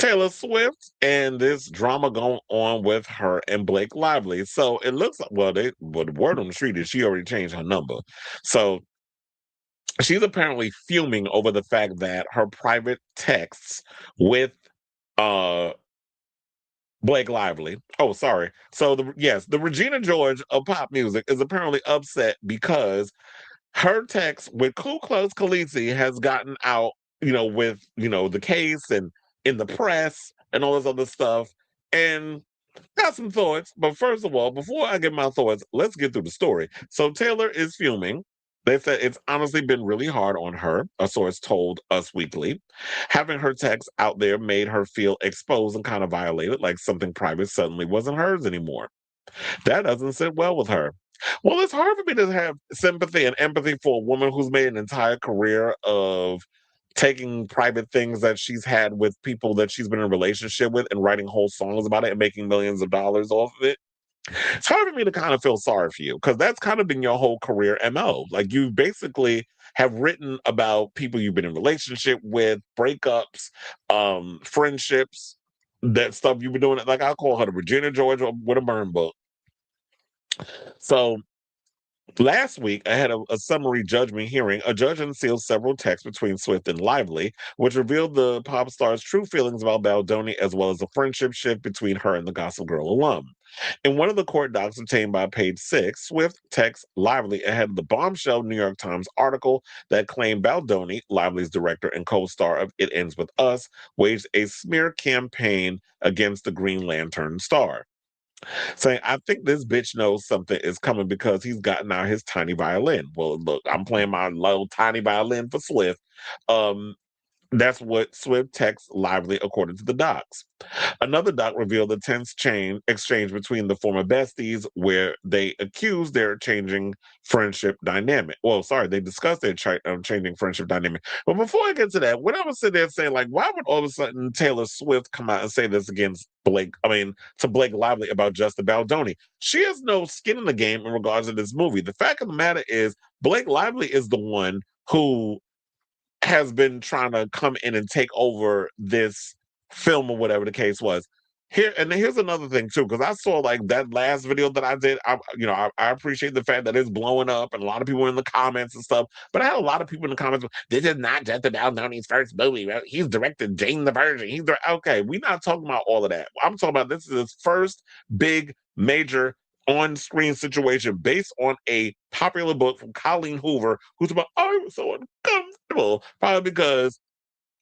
Taylor Swift and this drama going on with her and Blake Lively. So it looks like, the word on the street is she already changed her number. So she's apparently fuming over the fact that her private texts with uh Blake Lively. Oh, sorry. So the Regina George of pop music is apparently upset because her text with Ku Klux Khaleesi has gotten out, with the case and in the press and all this other stuff. And got some thoughts, but first of all, before I get my thoughts, let's get through the story. So Taylor is fuming. They said it's honestly been really hard on her, a source told Us Weekly. Having her text out there made her feel exposed and kind of violated, like something private suddenly wasn't hers anymore. That doesn't sit well with her. Well, it's hard for me to have sympathy and empathy for a woman who's made an entire career of taking private things that she's had with people that she's been in a relationship with and writing whole songs about it and making millions of dollars off of it. It's hard for me to kind of feel sorry for you because that's kind of been your whole career MO. Like you basically have written about people you've been in relationship with, breakups, friendships, that stuff you've been doing. Like I call her the Regina George with a burn book. So last week, ahead of a summary judgment hearing, a judge unsealed several texts between Swift and Lively, which revealed the pop star's true feelings about Baldoni, as well as a friendship shift between her and the Gossip Girl alum. In one of the court docs obtained by page 6, Swift texts Lively ahead of the bombshell New York Times article that claimed Baldoni, Lively's director and co-star of It Ends With Us, waged a smear campaign against the Green Lantern star, saying, I think this bitch knows something is coming because he's gotten out his tiny violin. Well, look, I'm playing my little tiny violin for Swift. Um, that's what Swift texts Lively, according to the docs. Another doc revealed the tense exchange between the former besties, where they accused their changing friendship dynamic. Well, sorry, they discussed their changing friendship dynamic. But before I get to that, when I was sitting there saying, like, why would all of a sudden Taylor Swift come out and say this against to Blake Lively about Justin Baldoni? She has no skin in the game in regards to this movie. The fact of the matter is, Blake Lively is the one who has been trying to come in and take over this film or whatever the case was. Here's another thing too, because I saw like that last video that I did. I appreciate the fact that it's blowing up and a lot of people in the comments and stuff. But I had a lot of people in the comments. This is not Justin Baldoni's first movie. Right? He's directed Jane the Virgin. Okay. We're not talking about all of that. I'm talking about this is his first big major on-screen situation based on a popular book from Colleen Hoover, who's about, oh, it was so uncomfortable, probably because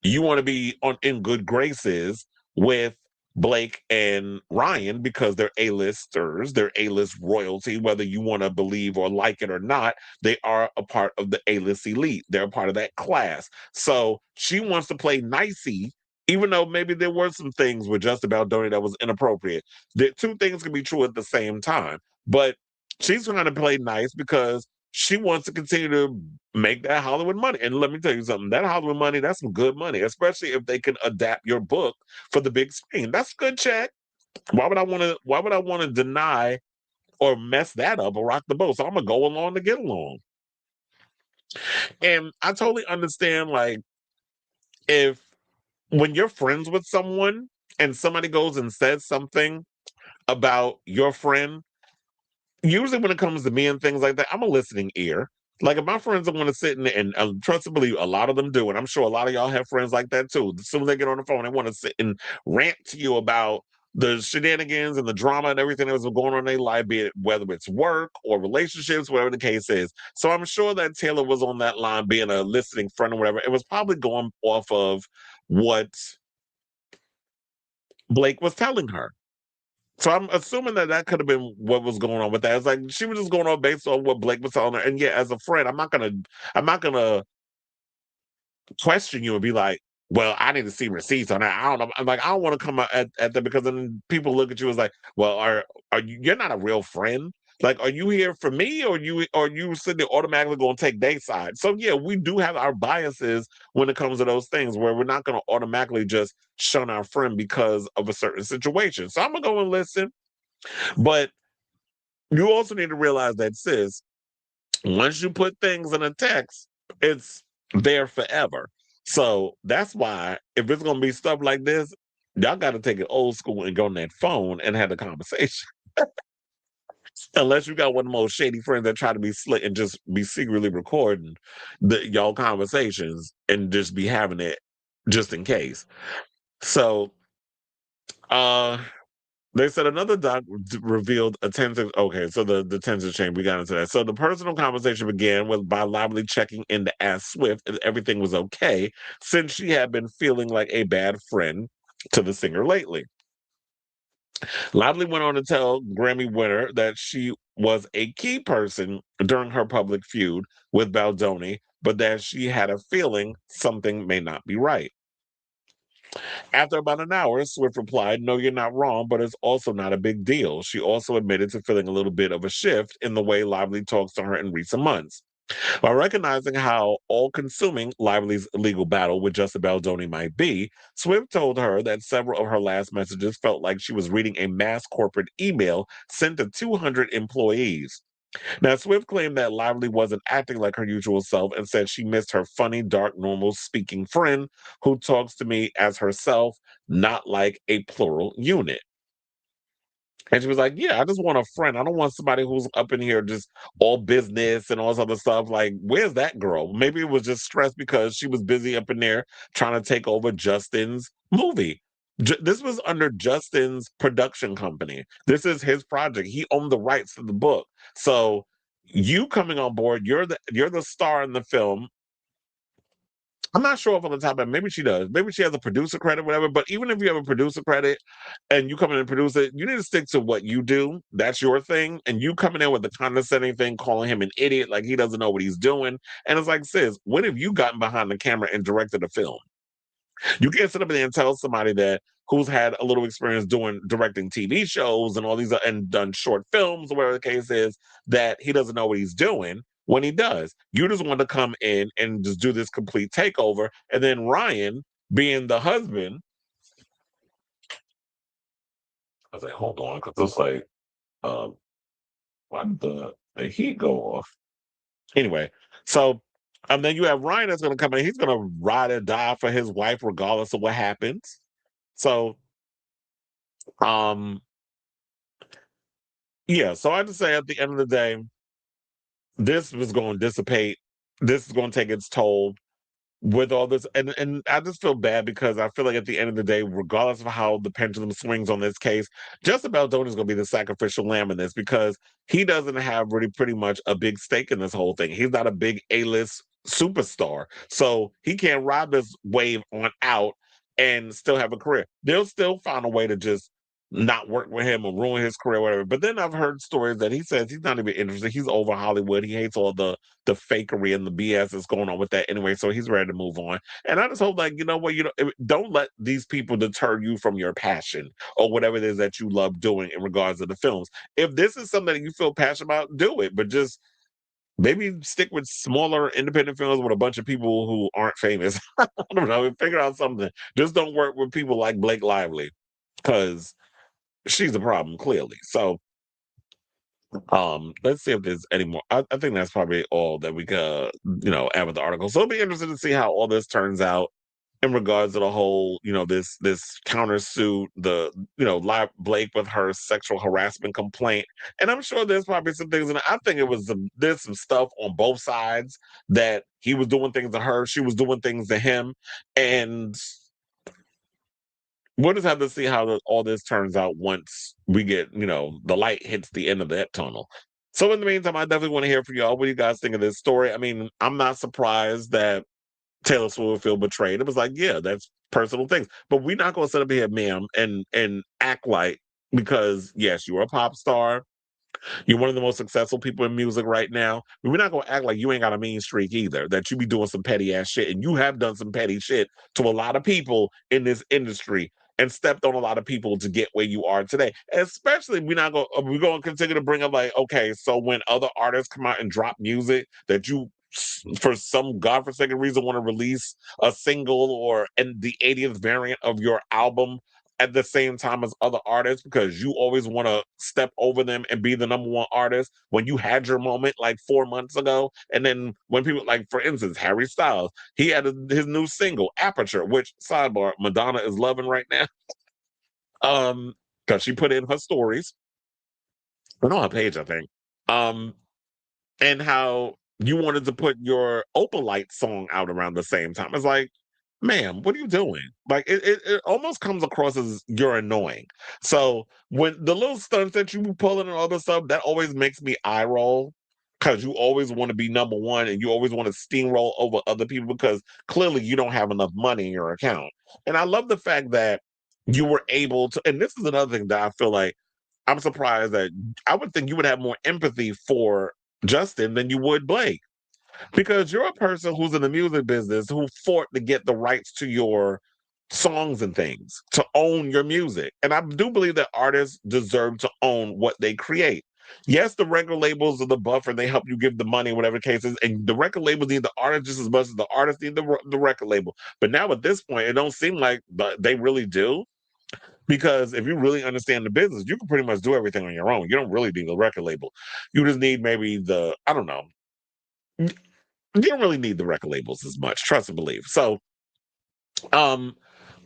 you want to be in good graces with Blake and Ryan because they're A-listers, they're A-list royalty, whether you want to believe or like it or not, they are a part of the A-list elite. They're a part of that class. So she wants to play nicey, even though maybe there were some things with Justin Baldoni that was inappropriate. The two things can be true at the same time. But she's trying to play nice because she wants to continue to make that Hollywood money. And let me tell you something, that Hollywood money, that's some good money, especially if they can adapt your book for the big screen. That's a good check. Why would I want to deny or mess that up or rock the boat? So I'm gonna go along to get along. And I totally understand, like, if when you're friends with someone and somebody goes and says something about your friend, usually when it comes to me and things like that, I'm a listening ear. Like if my friends are going to sit and trust and believe, a lot of them do, and I'm sure a lot of y'all have friends like that too. As soon as they get on the phone, they want to sit and rant to you about the shenanigans and the drama and everything that's going on in their life, be it whether it's work or relationships, whatever the case is. So I'm sure that Taylor was on that line, being a listening friend or whatever. It was probably going off of what Blake was telling her. So I'm assuming that that could have been what was going on with that. It's like she was just going on based on what Blake was telling her. And yeah, as a friend, I'm not gonna question you and be like, well, I need to see receipts on that. I don't know. I'm like, I don't want to come out at that because then people look at you as like, well, you're not a real friend? Like, are you here for me or you sitting there automatically going to take their side? So yeah, we do have our biases when it comes to those things where we're not going to automatically just shun our friend because of a certain situation. So I'm gonna go and listen. But you also need to realize that, sis, once you put things in a text, it's there forever. So that's why if it's gonna be stuff like this, Y'all got to take it old school and go on that phone and have the conversation. Unless you got one of the most shady friends that try to be slick and just be secretly recording y'all conversations and just be having it just in case. So, uh, they said another doc revealed attentive. Okay, so the detention chamber, we got into that. So the personal conversation began with by Lively checking in to ask Swift if everything was okay, since she had been feeling like a bad friend to the singer lately. Lively went on to tell Grammy winner that she was a key person during her public feud with Baldoni, but that she had a feeling something may not be right. After about an hour, Swift replied, "No, you're not wrong, but it's also not a big deal." She also admitted to feeling a little bit of a shift in the way Lively talks to her in recent months. By recognizing how all consuming Lively's legal battle with Justin Baldoni might be, Swift told her that several of her last messages felt like she was reading a mass corporate email sent to 200 employees. Now, Swift claimed that Lively wasn't acting like her usual self and said she missed her funny, dark, normal speaking friend who talks to me as herself, not like a plural unit. And she was like, "Yeah, I just want a friend. I don't want somebody who's up in here just all business and all this other stuff. Like, where's that girl?" Maybe it was just stress because she was busy up in there trying to take over Justin's movie. This was under Justin's production company. This is his project. He owned the rights to the book. So you coming on board, you're the star in the film. I'm not sure if on the top end, maybe she does. Maybe she has a producer credit, whatever. But even if you have a producer credit and you come in and produce it, you need to stick to what you do. That's your thing. And you coming in with the condescending thing, calling him an idiot, like he doesn't know what he's doing. And it's like, sis, when have you gotten behind the camera and directed a film? You can't sit up there and tell somebody that who's had a little experience doing directing TV shows and all these and done short films or whatever the case is that he doesn't know what he's doing when he does. You just want to come in and just do this complete takeover. And then Ryan, being the husband, I was like, hold on, because it's like, um, why did the heat go off? Anyway, so then you have Ryan that's gonna come in, he's gonna ride or die for his wife regardless of what happens. So um yeah, so I just say at the end of the day, this was going to dissipate. This is going to take its toll with all this, and I just feel bad because I feel like at the end of the day, regardless of how the pendulum swings on this case, just Baldoni is going to be the sacrificial lamb in this because he doesn't have really pretty much a big stake in this whole thing. He's not a big A-list superstar, so he can't ride this wave on out and still have a career. They'll still find a way to just not work with him or ruin his career, whatever. But then I've heard stories that he says he's not even interested. He's over Hollywood. He hates all the fakery and the BS that's going on with that anyway. So he's ready to move on. And I just hope, like, you know what, don't let these people deter you from your passion or whatever it is that you love doing in regards to the films. If this is something that you feel passionate about, do it. But just maybe stick with smaller independent films with a bunch of people who aren't famous. I don't know. Figure out something. Just don't work with people like Blake Lively because she's a problem, clearly. So let's see if there's any more. I think that's probably all that we could, add with the article. So it'll be interesting to see how all this turns out in regards to the whole, this countersuit, live Blake with her sexual harassment complaint. And I'm sure there's probably some things, and I think there's some stuff on both sides that he was doing things to her, she was doing things to him, and we'll just have to see how all this turns out once we get, the light hits the end of that tunnel. So in the meantime, I definitely want to hear from y'all. What do you guys think of this story? I mean, I'm not surprised that Taylor Swift would feel betrayed. It was like, yeah, that's personal things. But we're not gonna sit up here, ma'am, and act like because yes, you're a pop star. You're one of the most successful people in music right now. We're not gonna act like you ain't got a mean streak either, that you be doing some petty ass shit. And you have done some petty shit to a lot of people in this industry and stepped on a lot of people to get where you are today. Especially we're gonna continue to bring up like, okay, so when other artists come out and drop music that you for some godforsaken reason want to release a single or and the 80th variant of your album at the same time as other artists because you always want to step over them and be the number one artist when you had your moment like 4 months ago. And then when people like, for instance, Harry Styles, he had his new single, Aperture, which sidebar, Madonna is loving right now. Because she put in her stories, but on her page, I think. Um, and how you wanted to put your Opalite song out around the same time. It's like, ma'am, what are you doing? Like it almost comes across as you're annoying. So when the little stunts that you be pulling and all this stuff, that always makes me eye roll because you always want to be number one and you always want to steamroll over other people because clearly you don't have enough money in your account. And I love the fact that you were able to, and this is another thing that I feel like I'm surprised that I would think you would have more empathy for Justin than you would Blake because you're a person who's in the music business who fought to get the rights to your songs and things, to own your music. And I do believe that artists deserve to own what they create. Yes, the record labels are the buffer, they help you give the money, whatever the case is. And the record labels need the artist just as much as the artist need the record label. But now at this point, it don't seem like they really do. Because if you really understand the business, you can pretty much do everything on your own. You don't really need a record label. You just need maybe I don't know, you don't really need the record labels as much, trust and believe. So, um,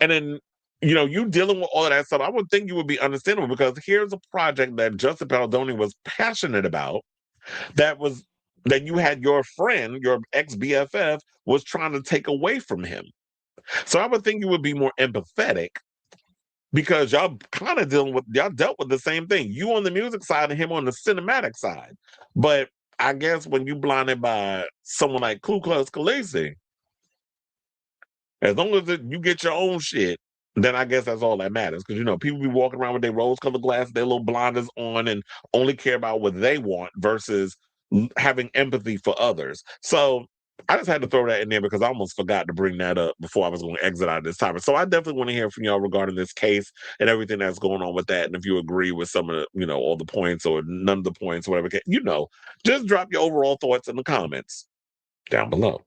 and then you dealing with all of that stuff, I would think you would be understandable because here's a project that Justin Paladoni was passionate about that you had your friend, your ex BFF, was trying to take away from him. So I would think you would be more empathetic because y'all dealt with the same thing. You on the music side and him on the cinematic side. But I guess when you blinded by someone like Ku Klux Khaleesi, as long as you get your own shit, then I guess that's all that matters. Because people be walking around with their rose-colored glasses, their little blinders on, and only care about what they want versus having empathy for others. So I just had to throw that in there because I almost forgot to bring that up before I was going to exit out of this topic. So I definitely want to hear from y'all regarding this case and everything that's going on with that. And if you agree with some of the, all the points or none of the points, whatever, just drop your overall thoughts in the comments down below.